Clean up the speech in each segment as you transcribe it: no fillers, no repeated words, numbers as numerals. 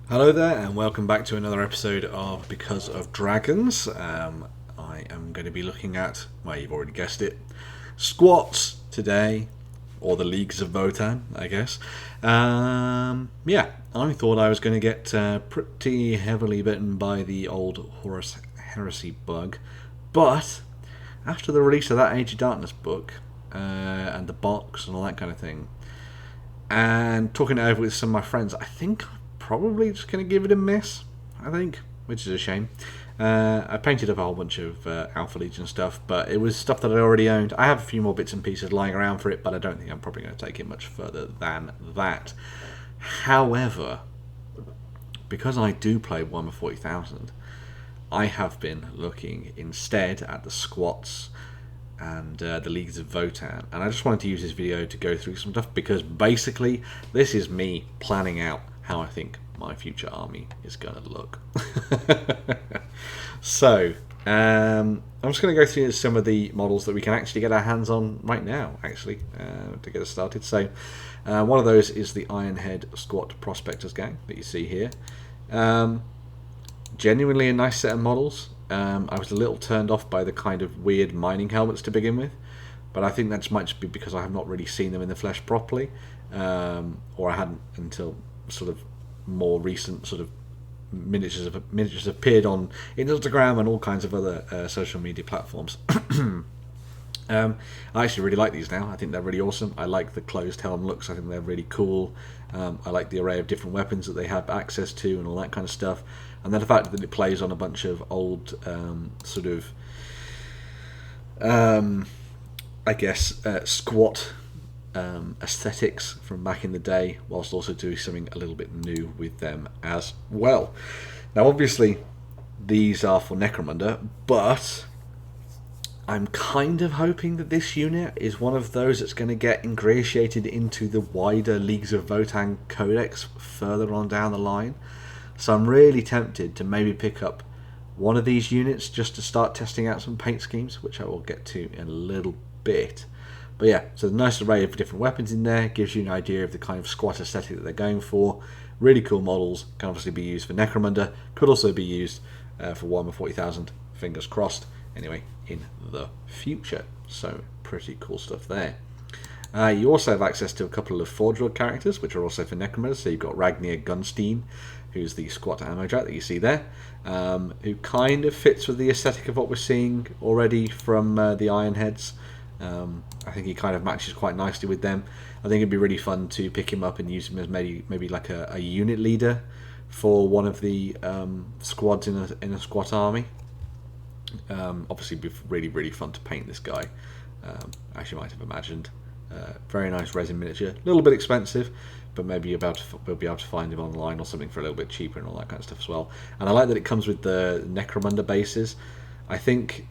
Hello there, and welcome back to another episode of Because of Dragons. I am going to be looking at, well, you've already guessed it, squats today, or the Leagues of Votann, I guess. Yeah, I thought I was going to get pretty heavily bitten by the old Horus Heresy bug, but after the release of that Age of Darkness book, and the box and all that kind of thing, and talking it over with some of my friends, I think I'm probably just going to give it a miss, which is a shame. I painted up a whole bunch of Alpha Legion stuff, but it was stuff that I already owned. I have a few more bits and pieces lying around for it, but I don't think I'm probably going to take it much further than that. However, because I do play Warhammer 40,000, I have been looking instead at the squats and the Leagues of Votann, and I just wanted to use this video to go through some stuff because basically this is me planning out how I think my future army is going to look. So I'm just going to go through some of the models that we can actually get our hands on right now, to get us started. So one of those is the Ironhead Squat Prospectors gang that you see here. Genuinely a nice set of models. I was a little turned off by the kind of weird mining helmets to begin with, but I think that might just be because I have not really seen them in the flesh properly, or I hadn't until sort of more recent sort of miniatures appeared on Instagram and all kinds of other social media platforms. I actually really like these now. I think they're really awesome. I like the closed helm looks. I think they're really cool. I like the array of different weapons that they have access to and all that kind of stuff. And then the fact that it plays on a bunch of old squat aesthetics from back in the day, whilst also doing something a little bit new with them as well. Now, obviously, these are for Necromunda, but I'm kind of hoping that this unit is one of those that's going to get ingratiated into the wider Leagues of Votann codex further on down the line. So I'm really tempted to maybe pick up one of these units just to start testing out some paint schemes, which I will get to in a little bit. But yeah, so the nice array of different weapons in there gives you an idea of the kind of squat aesthetic that they're going for. Really cool models, can obviously be used for Necromunda, could also be used for Warhammer 40,000, fingers crossed, anyway, in the future. So pretty cool stuff there. You also have access to a couple of Forge World characters, which are also for Necromunda. So you've got Ragnir Gunstein, who's the squat ammo jack that you see there, who kind of fits with the aesthetic of what we're seeing already from the Ironheads. I think he kind of matches quite nicely with them. I think it'd be really fun to pick him up and use him as maybe like a unit leader for one of the squads in a squat army. Obviously, it'd be really fun to paint this guy, as you might have imagined. Very nice resin miniature, a little bit expensive, but maybe we'll be able to find him online or something for a little bit cheaper and all that kind of stuff as well. And I like that it comes with the Necromunda bases. I think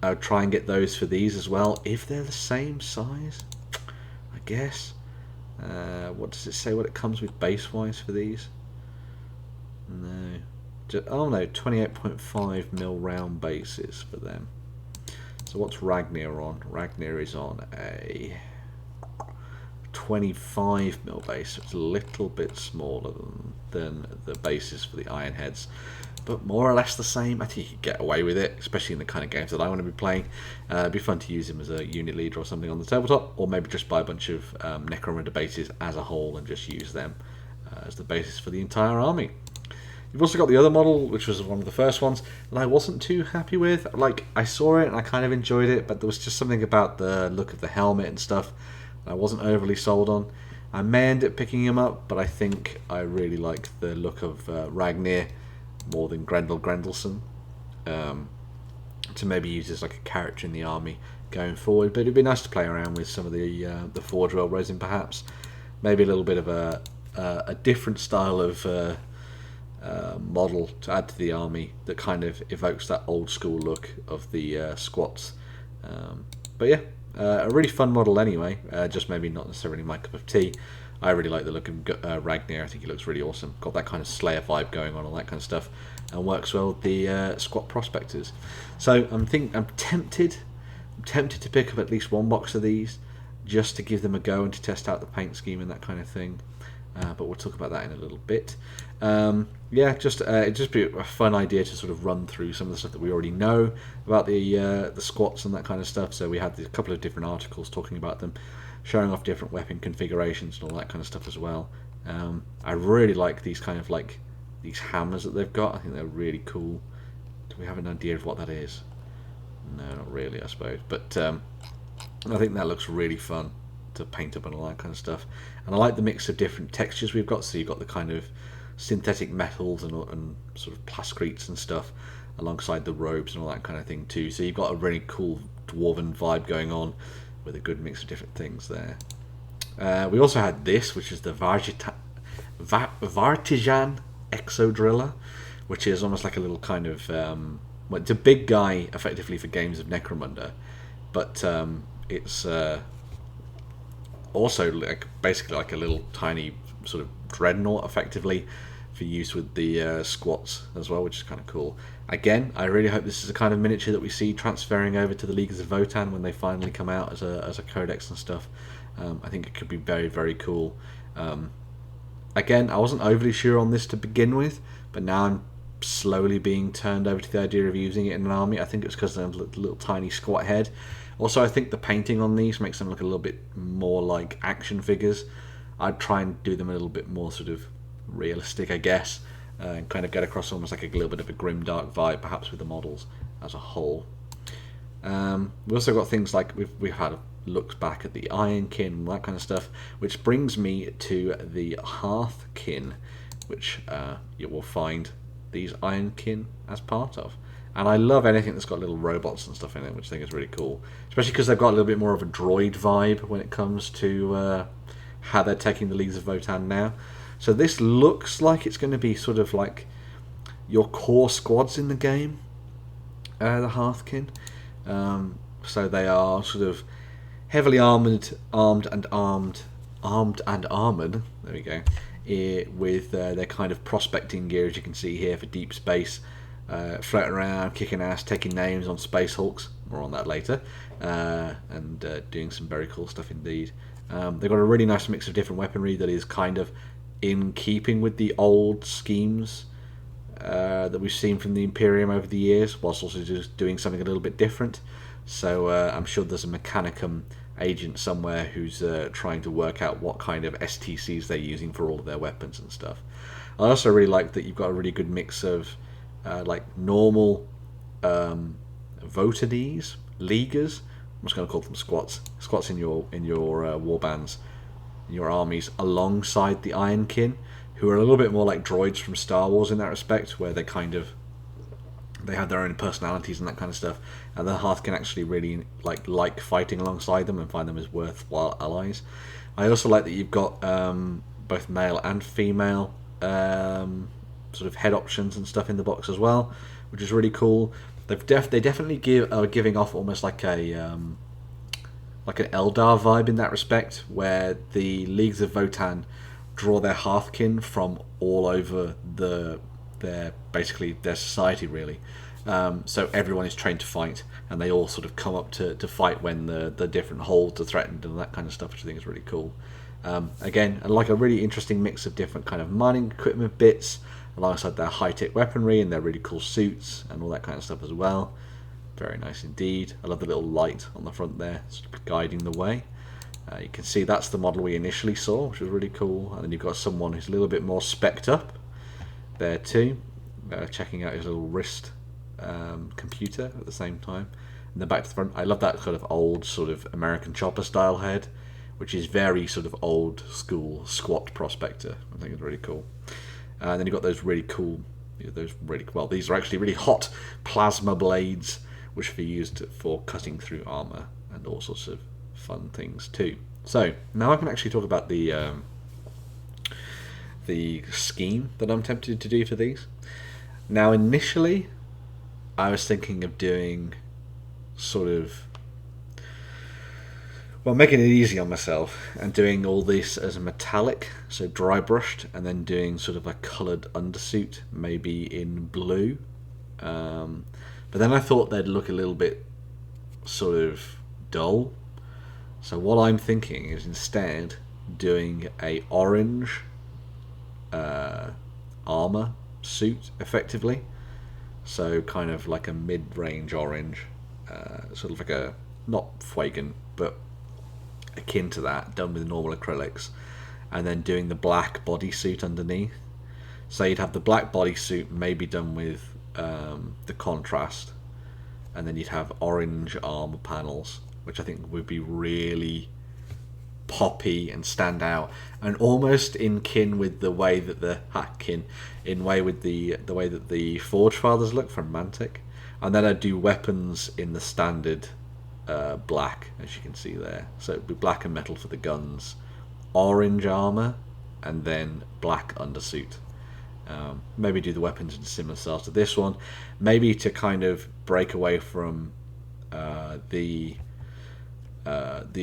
I would try and get those for these as well, if they're the same size, I guess. What does it say what it comes with base-wise for these? No. Oh no, 28.5mm round bases for them. So what's Ragnir on? Ragnir is on a 25mm base, so it's a little bit smaller than the bases for the Ironheads, but more or less the same. I think you could get away with it, especially in the kind of games that I want to be playing. It'd be fun to use him as a unit leader or something on the tabletop, or maybe just buy a bunch of Necromunda bases as a whole and just use them as the basis for the entire army. You've also got the other model, which was one of the first ones that I wasn't too happy with. Like, I saw it and I kind of enjoyed it, but there was just something about the look of the helmet and stuff that I wasn't overly sold on. I may end up picking him up, but I think I really like the look of Ragnir more than Grendel Grendelson, to maybe use as like a character in the army going forward. But it'd be nice to play around with some of the Forge World resin, perhaps. Maybe a little bit of a different style of model to add to the army that kind of evokes that old school look of the squats. But yeah, a really fun model anyway, just maybe not necessarily my cup of tea. I really like the look of Ragnir. I think he looks really awesome. Got that kind of Slayer vibe going on, all that kind of stuff, and works well with the squat prospectors. So I'm tempted to pick up at least one box of these just to give them a go and to test out the paint scheme and that kind of thing. but we'll talk about that in a little bit. Yeah, just it'd just be a fun idea to sort of run through some of the stuff that we already know about the squats and that kind of stuff. So we had a couple of different articles talking about them, showing off different weapon configurations and all that kind of stuff as well. I really like these kind of like these hammers that they've got. I think they're really cool. Do we have an idea of what that is? No, not really, I suppose. But I think that looks really fun to paint up and all that kind of stuff. And I like the mix of different textures we've got. So you've got the kind of synthetic metals and sort of plascretes and stuff alongside the robes and all that kind of thing too. So you've got a really cool dwarven vibe going on with a good mix of different things there. We also had this, which is the Vartijan Exo Driller, which is almost like a little kind of well, it's a big guy effectively for games of Necromunda, but it's also like basically like a little tiny sort of dreadnought effectively for use with the squats as well, which is kind of cool. Again, I really hope this is the kind of miniature that we see transferring over to the Leagues of Votann when they finally come out as a codex and stuff. I think it could be very, very cool. Again, I wasn't overly sure on this to begin with, but now I'm slowly being turned over to the idea of using it in an army. I think it's because of the little tiny squat head. Also, I think the painting on these makes them look a little bit more like action figures. I'd try and do them a little bit more sort of realistic, I guess, and kind of get across almost like a little bit of a grimdark vibe, perhaps with the models as a whole. We also got things like we've had looks back at the Ironkin and that kind of stuff, which brings me to the Hearthkin, which you will find these Ironkin as part of. And I love anything that's got little robots and stuff in it, which I think is really cool, especially because they've got a little bit more of a droid vibe when it comes to how they're taking the Leagues of Votann now. So this looks like it's going to be sort of like your core squads in the game, the Hearthkin. So they are sort of heavily armed. There we go. With their kind of prospecting gear, as you can see here, for deep space, floating around, kicking ass, taking names on space hulks. More on that later, and doing some very cool stuff indeed. They've got a really nice mix of different weaponry that is kind of in keeping with the old schemes that we've seen from the Imperium over the years, whilst also just doing something a little bit different. So I'm sure there's a Mechanicum agent somewhere who's trying to work out what kind of STCs they're using for all of their weapons and stuff. I also really like that you've got a really good mix of like normal Votanese, Leaguers. I'm just going to call them squats in your war bands, in your armies, alongside the Ironkin, who are a little bit more like droids from Star Wars in that respect, where they have their own personalities and that kind of stuff, and the Hearthkin actually really like fighting alongside them and find them as worthwhile allies. I also like that you've got both male and female sort of head options and stuff in the box as well, which is really cool. They definitely are giving off almost like an Eldar vibe in that respect, where the Leagues of Votann draw their Hearthkin from all over their society really. So everyone is trained to fight, and they all sort of come up to fight when the different holds are threatened and that kind of stuff, which I think is really cool. Again, like a really interesting mix of different kind of mining equipment bits alongside their high-tech weaponry and their really cool suits and all that kind of stuff as well. Very nice indeed. I love the little light on the front there, sort of guiding the way. You can see that's the model we initially saw, which was really cool. And then you've got someone who's a little bit more spec'd up there too, checking out his little wrist computer at the same time. And then back to the front, I love that kind of old sort of American chopper style head, which is very sort of old school squat prospector. I think it's really cool. And then you've got those really cool, these are actually really hot plasma blades, which are used for cutting through armor and all sorts of fun things too. So now I can actually talk about the scheme that I'm tempted to do for these. Now initially I was thinking of doing sort of, well, making it easy on myself and doing all this as a metallic, so dry brushed, and then doing sort of a coloured undersuit, maybe in blue. But then I thought they'd look a little bit sort of dull. So what I'm thinking is instead doing a orange armor suit, effectively. So kind of like a mid-range orange, sort of like a, not Fuegan, but akin to that, done with normal acrylics, and then doing the black bodysuit underneath. So you'd have the black bodysuit maybe done with the contrast, and then you'd have orange armor panels, which I think would be really poppy and stand out, and almost in kin with the way that the way that the Forge Fathers look from Mantic. And then I'd do weapons in the standard black, as you can see there. So it'd be black and metal for the guns, orange armor, and then black undersuit. Maybe do the weapons in similar styles to this one, maybe to kind of break away from the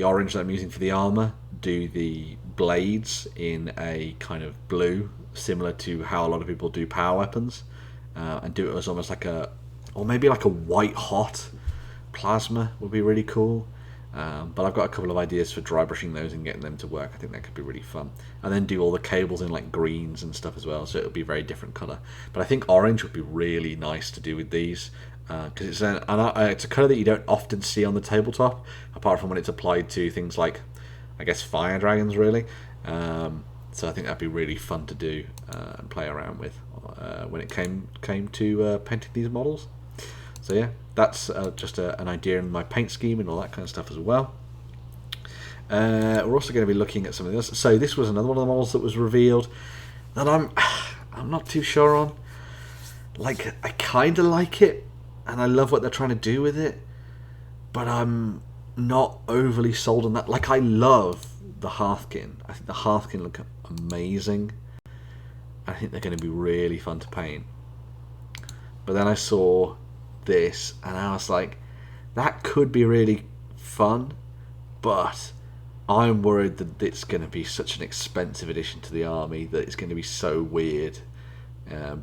orange that I'm using for the armor. Do the blades in a kind of blue, similar to how a lot of people do power weapons, and do it as almost like or maybe like a white hot plasma would be really cool. But I've got a couple of ideas for dry brushing those and getting them to work. I think that could be really fun. And then do all the cables in like greens and stuff as well, so it'll be a very different colour. But I think orange would be really nice to do with these, because it's a colour that you don't often see on the tabletop, apart from when it's applied to things like, I guess, fire dragons, really. So I think that'd be really fun to do and play around with when it came to painting these models. So yeah, that's just an idea in my paint scheme and all that kind of stuff as well. We're also going to be looking at something else. So this was another one of the models that was revealed that I'm not too sure on. Like, I kind of like it, and I love what they're trying to do with it, but I'm not overly sold on that. Like, I love the Hearthkin. I think the Hearthkin look amazing. I think they're going to be really fun to paint. But then I saw this and I was like, that could be really fun, but I'm worried that it's going to be such an expensive addition to the army that it's going to be so weird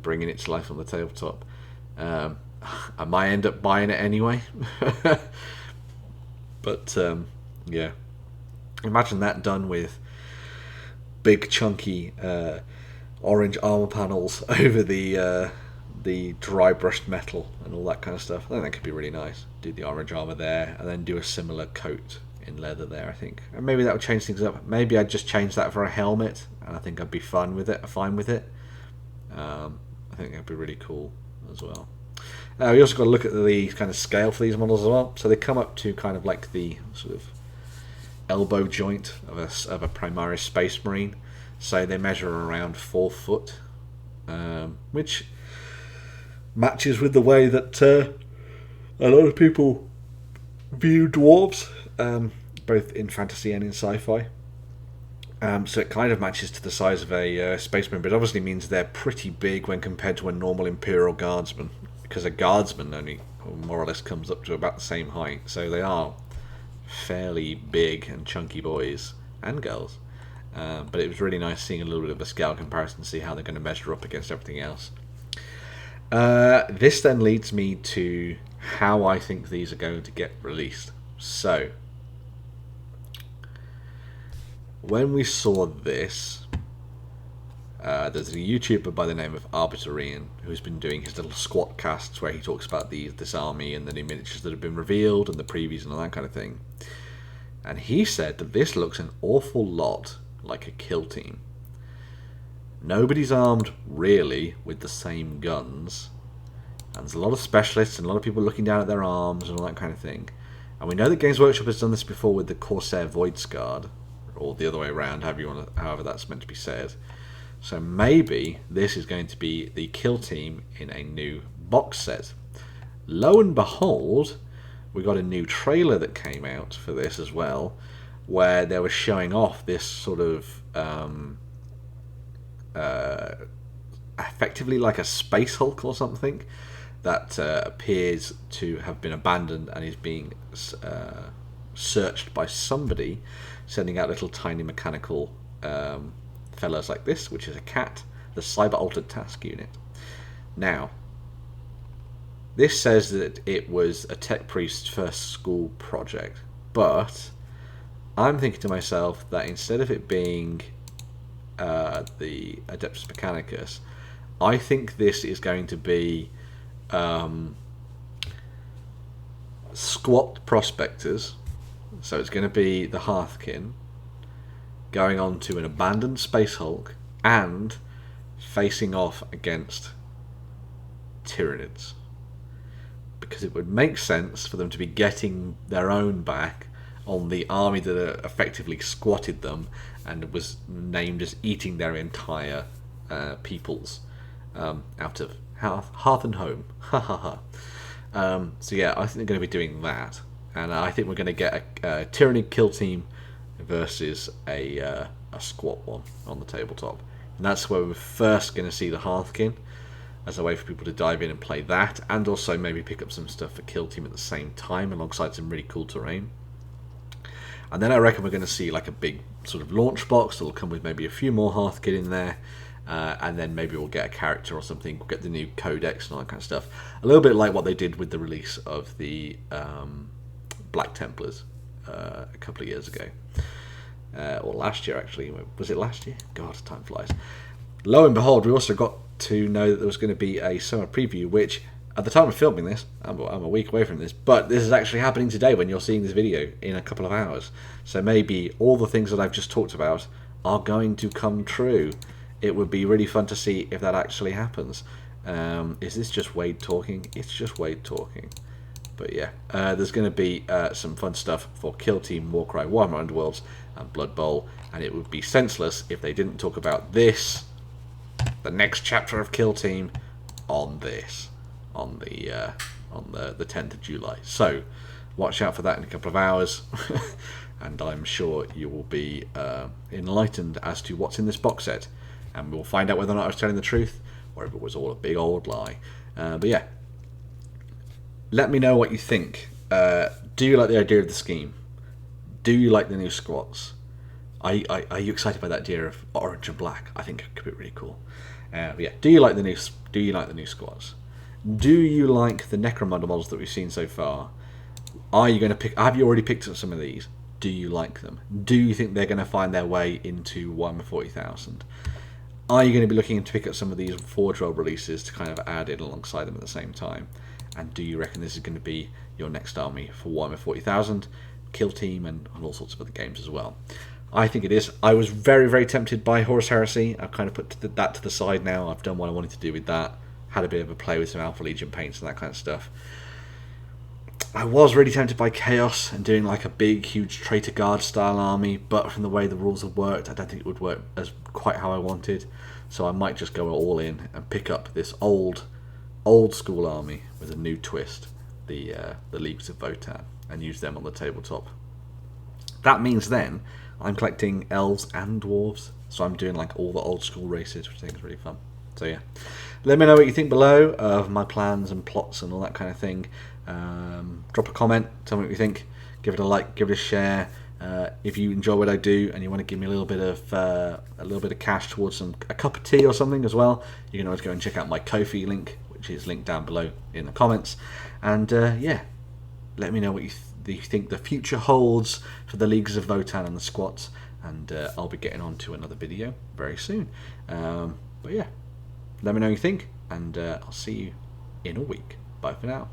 bringing it to life on the tabletop. I might end up buying it anyway. But yeah, imagine that done with big chunky orange armor panels over the dry brushed metal and all that kind of stuff. I think that could be really nice. Do the orange armor there, and then do a similar coat in leather there, I think. And maybe that would change things up. Maybe I'd just change that for a helmet, and I think I'd be fine with it. I think that'd be really cool as well. We also got to look at the kind of scale for these models as well. So they come up to kind of like the sort of elbow joint of a Primaris Space Marine. So they measure around 4 foot, which matches with the way that a lot of people view dwarves, both in fantasy and in sci-fi. So it kind of matches to the size of a Space Marine, but it obviously means they're pretty big when compared to a normal Imperial Guardsman, because a Guardsman only more or less comes up to about the same height. So they are fairly big and chunky boys and girls. But it was really nice seeing a little bit of a scale comparison to see how they're going to measure up against everything else. This then leads me to how I think these are going to get released. So, when we saw this, there's a YouTuber by the name of Arbitorian who's been doing his little squat casts where he talks about this army and the new miniatures that have been revealed and the previews and all that kind of thing. And he said that this looks an awful lot like a kill team. Nobody's armed really with the same guns, and there's a lot of specialists and a lot of people looking down at their arms and all that kind of thing. And we know that Games Workshop has done this before with the Corsair Void Scarred, or the other way around, however that's meant to be said. So maybe this is going to be the kill team in a new box set. Lo and behold, we got a new trailer that came out for this as well, where they were showing off this sort of effectively like a Space Hulk or something that appears to have been abandoned and is being searched by somebody, sending out little tiny mechanical fellas like this, which is a cat, the Cyber Altered Task Unit. Now, this says that it was a Tech Priest's first school project, but I'm thinking to myself that instead of it being the Adeptus Mechanicus, I think this is going to be squat prospectors. So it's going to be the Hearthkin going on to an abandoned Space Hulk and facing off against Tyranids. Because it would make sense for them to be getting their own back on the army that effectively squatted them and was named as eating their entire peoples out of hearth and home. So yeah, I think they're going to be doing that, and I think we're going to get a Tyranid kill team versus a squat one on the tabletop, and that's where we're first going to see the Hearthkin as a way for people to dive in and play that, and also maybe pick up some stuff for kill team at the same time alongside some really cool terrain. And then I reckon we're going to see like a big sort of launch box that'll come with maybe a few more Hearthkin in there, and then maybe we'll get a character or something. We'll get the new codex and all that kind of stuff. A little bit like what they did with the release of the Black Templars a couple of years ago. Or last year, actually. Was it last year? God, time flies. Lo and behold, we also got to know that there was going to be a summer preview, which at the time of filming this, I'm a week away from this, but this is actually happening today when you're seeing this video in a couple of hours. So maybe all the things that I've just talked about are going to come true. It would be really fun to see if that actually happens. Is this just Wade talking? It's just Wade talking. But yeah, there's going to be some fun stuff for Kill Team, Warcry, Warhammer Underworlds, and Blood Bowl, and it would be senseless if they didn't talk about this, the next chapter of Kill Team, on this, on the 10th of July. So watch out for that in a couple of hours, and I'm sure you will be enlightened as to what's in this box set, and we'll find out whether or not I was telling the truth, or if it was all a big old lie. But yeah, let me know what you think. Do you like the idea of the scheme? Do you like the new squats? Are you excited by that idea of orange and black? I think it could be really cool. But yeah, do you like the new squats? Do you like the Necromunda models that we've seen so far? Are you going to pick? Have you already picked up some of these? Do you like them? Do you think they're going to find their way into Warhammer 40,000? Are you going to be looking to pick up some of these Forge World releases to kind of add in alongside them at the same time? And do you reckon this is going to be your next army for Warhammer 40,000, Kill Team, and all sorts of other games as well? I think it is. I was very, very tempted by Horus Heresy. I've kind of put that to the side now. I've done what I wanted to do with that. Had a bit of a play with some Alpha Legion paints and that kind of stuff. I was really tempted by Chaos and doing like a big, huge Traitor Guard style army, but from the way the rules have worked, I don't think it would work as quite how I wanted. So I might just go all in and pick up this old school army with a new twist, the Leagues of Votann, and use them on the tabletop. That means then I'm collecting elves and dwarves, so I'm doing like all the old school races, which I think is really fun. So yeah, let me know what you think below of my plans and plots and all that kind of thing. Drop a comment, tell me what you think. Give it a like, give it a share. If you enjoy what I do and you want to give me a little bit of cash towards a cup of tea or something as well, you can always go and check out my Ko-fi link, which is linked down below in the comments. And yeah, let me know what you think the future holds for the Leagues of Votann and the squats, and I'll be getting on to another video very soon. But yeah, let me know what you think, and I'll see you in a week. Bye for now.